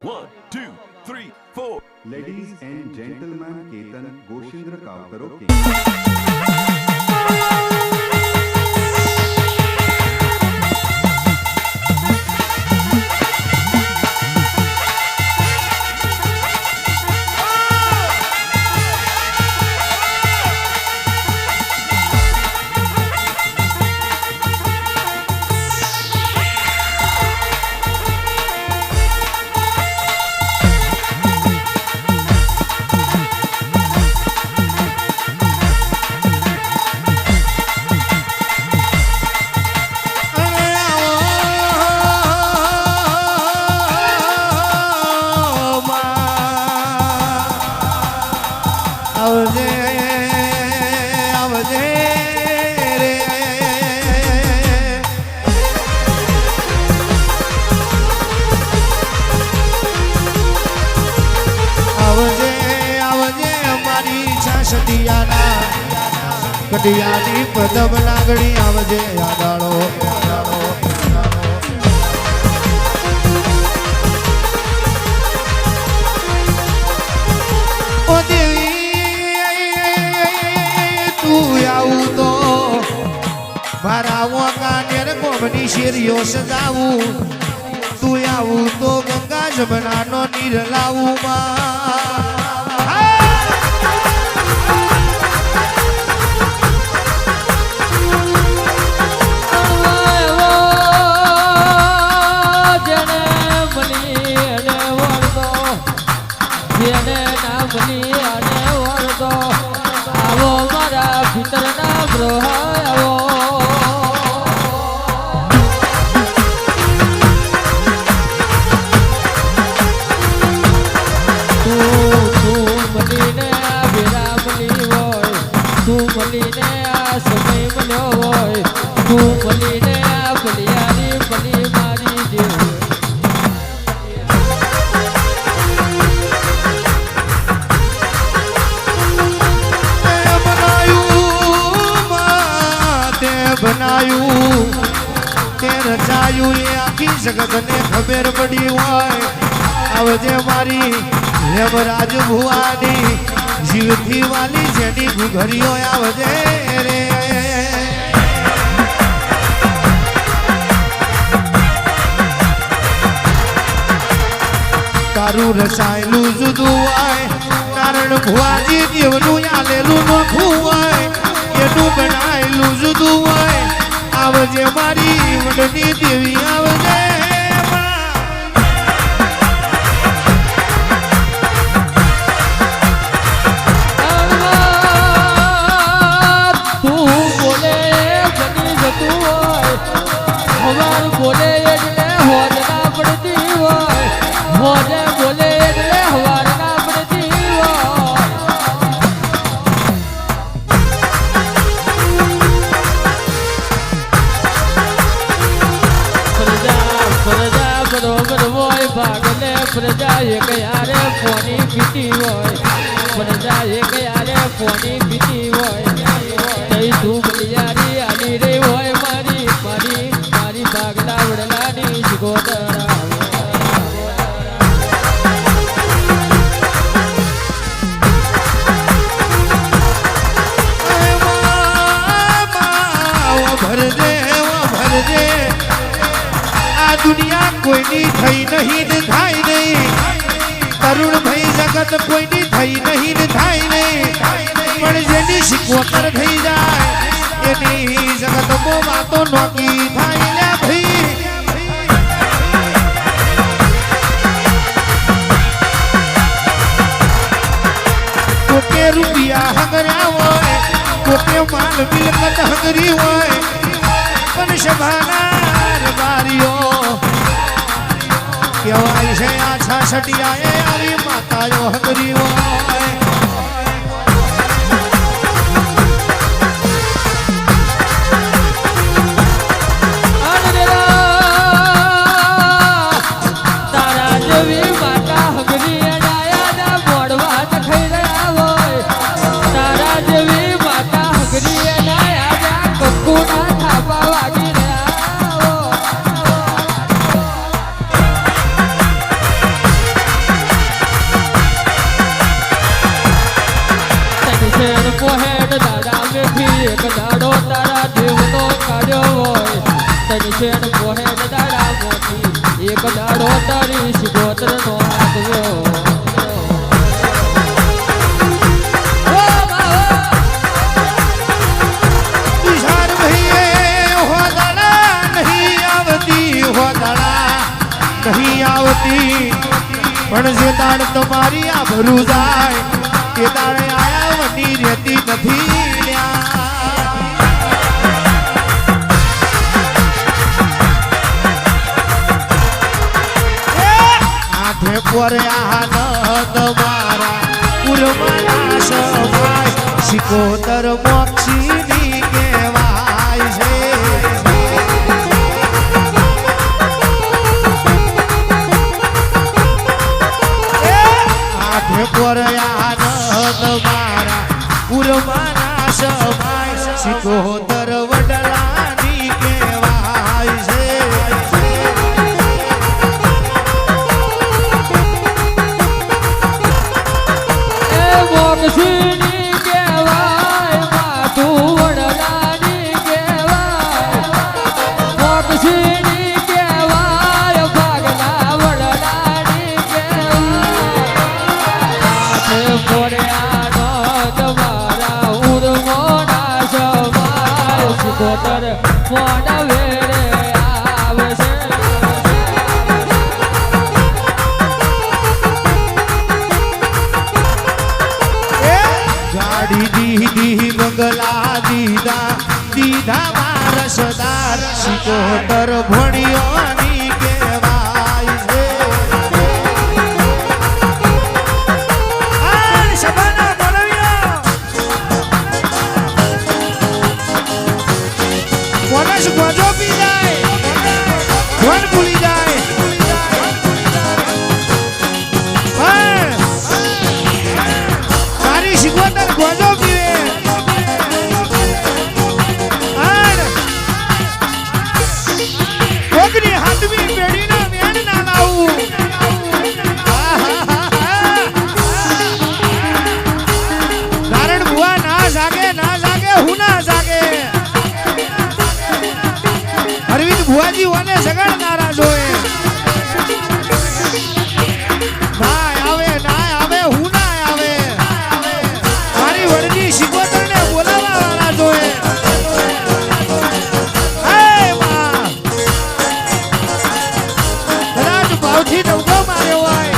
1, 2, 3, 4. Ladies and gentlemen, Ketan Goshindra Kavkaro King. કડિયાની પદમ લાગણી આવજે યાદાળો ઓ દેવી તું આવું તો મારા વોકાનેર ગોમની શેરીઓ સજાવું તું આવું તો ગંગા જમનાનો નીર લાવું માં બનાયું તે રચાયું એ આખી જગતને ખબર પડી હોય આવજે મારી હેમરાજ ભુવાની જીવથી વાલી જેની ઘુઘરીઓ આવજે રે તારું રસાયેલું જુદું હોય કારણ ભુવાજી દેવનું આલેલું નોખું હોય એનું બનાયેલું જુદું હોય આવજે મારી વડની દેવી આવજે તું બોલે બની જતું હોય હવાર બોલે એટલે હોજ ના પડતી હોય હોજે બોલે એટલે હવાર ના પડતી હોય બરોબર હોય ભાગલે પ્રજા એક યારે પોની પીતી હોય પ્રજા એક યારે પોની પીતી હોય તઈ તું બલિયારી આની રે હોય મારી મારી મારી ભાગલા વડલાની જગોદરા ભરજે આ દુનિયા કોઈની થઈ નહીં ને થાય નહીં તરુણ ભાઈ જગત કોઈની થઈ નહીં ને થાય નહીં પણ જેની શીખવતર થઈ જાય એની જગત મોમાં તો નોકી થાય લે ભાઈ કોકે રૂપિયા હંગર્યા હોય કોકે માલ મિલકત હંગરી હોય પણ શભાના બારીઓ કેવાય છે આ છાસટિયાએ આવી માતાઓ હંગરી હોય તારા જેવી માતા હંગરી ડાયા ના મોડવા ખાઈ રહ્યા હોય તારા જેવી માતા હંગરી ડાયા ના કંકુ ના થાપા વાગી રહ્યા હોય શેણ દાડા મેથી એક દાડો તારા દેવનો કાઢ્યો હોય તન શેણ પોહેડ દાડા મોથી એક દાડો તારી શિગોત્ર નો આવ્યો તુષાર ભાઈ હોદડા નહીં આવતી પણ જે દાડ તમારી આ ભરું જાય તે દાડે આયા વની રહેતી નથી લ્યા. આઠે પર આનંદ મારા ઉર્માના સમાય શિકોતર મોક્ષીની કહેવાય છે. પર આનંદ મારા ઉર્માના સમાય શિકોતર વડલાની કહેવાય છે. એ મોક્ષીની કહેવાય માતું વડલાની કહેવાય મોક્ષીની કહેવાય ભાગના વડલાની કહેવાય મોરે આનંદ મારા ઉર્મોના સમાય શિકોતર મોડ વેરે આવશે. ગાડી દીધી બંગલા દીધા વારસદાર શિકોતર ભણ્યોની કહેવાય છે. આન સભાના બોલવ્યો કોનસ ગોજો પી જાય કોણ ભૂલી જાય મારી શિકોતર ગોજો પીવે કોકની હાથમી પેઢીના વેણ ના લાવું. નારણ ભુવા ના જાગે હું ના જાગે. અરવિંદ ભુવાજી ઓને જગાડનારા જોએ. ના આવે હું ના આવે. મારી વડની શિકોતરને બોલાવવા વાળા જોએ. કદાચ ભાવથી ડંકો માર્યો હોય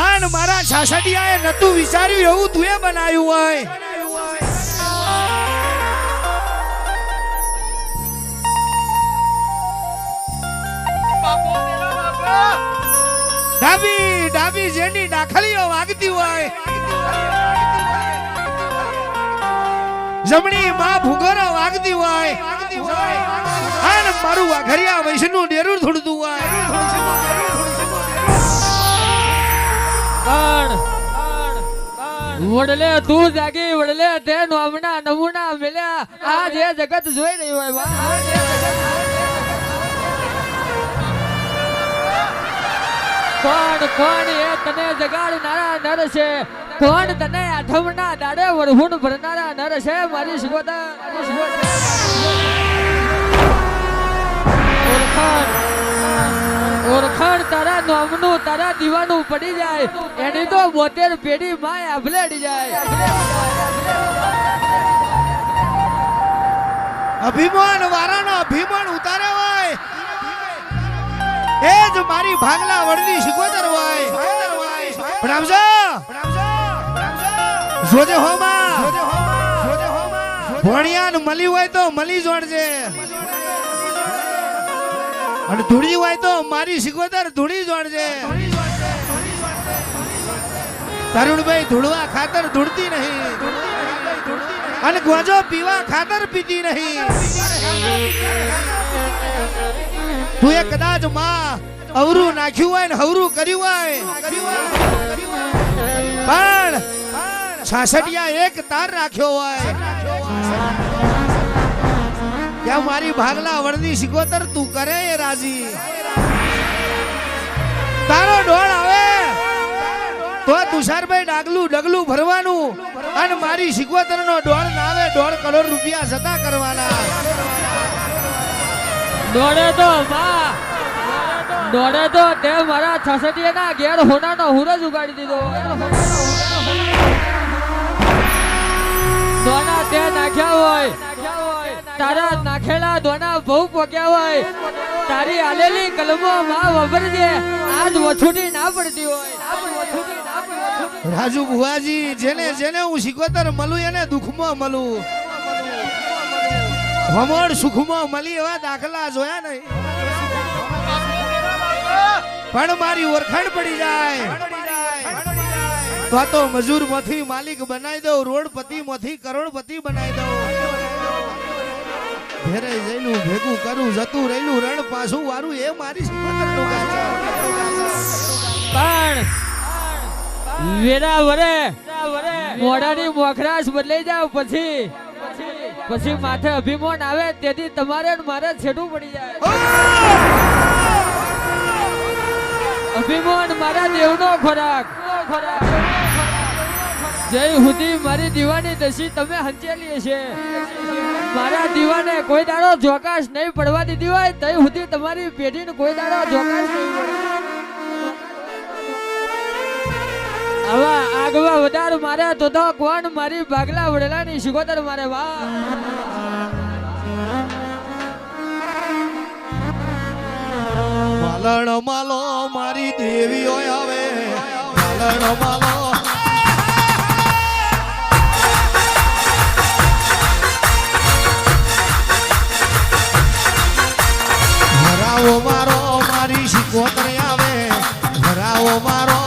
આન મારા છાસડિયાએ નતું વિચાર્યું એવું તુંએ બનાવ્યું હોય. ડાબી જેની ડાખલીઓ વાગતી હોય જમણી માં ભૂગોરો વાગતી હોય આને મારું વાઘરિયા વૈષ્ણુ ડેરું ધૂળતું હોય. વડલે તું જાગી વડલે તે નોમના નમૂના મળ્યા આ જે જગત જોઈ રહ્યું હોય વાહ કોણ એ તને જગાડનારા નર છે કોણ તને આઠમના દાડે વરહુણ ભરનારા નર છે મારી શિકોતર ઓળખાણ તારા નોમનું તારા દીવાનું પડી જાય એની તો 72 પેઢી માય આભલેડી જાય. અભિમાન વારાનો અભિમાન ઉતારે હોય એ જ મારી ભાગલા વડની શિકોતર હોય. પ્રણામજો જોજે હોમાં ભણિયાન મળી હોય તો મળી જોડજે અને ધૂળી હોય તો મારી શિકોતર ધૂળી જોડજે. તરુણભાઈ ધૂળવા ખાતર ધૂળતી નહીં અને ગોજો પીવા ખાતર પીતી નહીં. તું એ કદાચ માં અવરું નાખ્યું હોય ને હવરું કર્યું હોય પણ છાસડિયા એક તાર રાખ્યો હોય ત્યાં મારી ભાગલા વળની શિકોતર તું કરે એ રાજી. તારો ઢોળ આવે તો તુષારભાઈ ડગલું ભરવાનું અને મારી સિકોતરનો ડોળ ના આવે 1.5 કરોડ રૂપિયા જતા કરવાના. દોડે તો માં દોડે તો તે મારા છસટીયાના ઘેર હોનાનો હુરજ ઉગાડી દીધો. દોના તે નાખ્યા હોય તારા નાખેલા દોના બહુ પોક્યા હોય તારી આલેલી કલમો માં વબરજે આજ વછુટી ના પડતી હોય. રાજુ ભુવાજી જેને હું સિકોતર મળું એને દુઃખમાં મળું, હમણ સુખમાં મળી એવા દાખલા જોયા નહીં. પણ મારી ઓળખાણ પડી જાય તો મજૂર માંથી માલિક બનાવી દઉં, રોડપતિ માંથી કરોડપતિ બનાવી દઉં. ઘેરે જઈલું ભેગું કરું જતું રહેલું રણ પાછું વારું એ મારી સિકોતરનું કામ છે. પણ વેરા વરે મોઢાની મોખરાશ બદલાઈ જાવ પછી માથે અભિમાન આવે તેથી તમારે ને મારે છેડું પડી જાય. અભિમાન મારા દેવનો ખોરાક. જય સુધી મારી દીવાની દશી તમે હંચેલી છે. મારા દીવાને કોઈ દાડો જોકાશ નહીં પડવા દીધી હોય તઈ સુધી તમારી પેઢીને કોઈ દાડો જોકાશ નહીં પડે. આવા આગવા વધાર મારે તો કોણ મારી ભાગલા વડેલાની સિકોતર મારે વાહ. માલણ માલો મારી દેવીઓ આવે માલણ માલો ભરાવો મારો મારી સિકોતર આવે ભરાવો મારો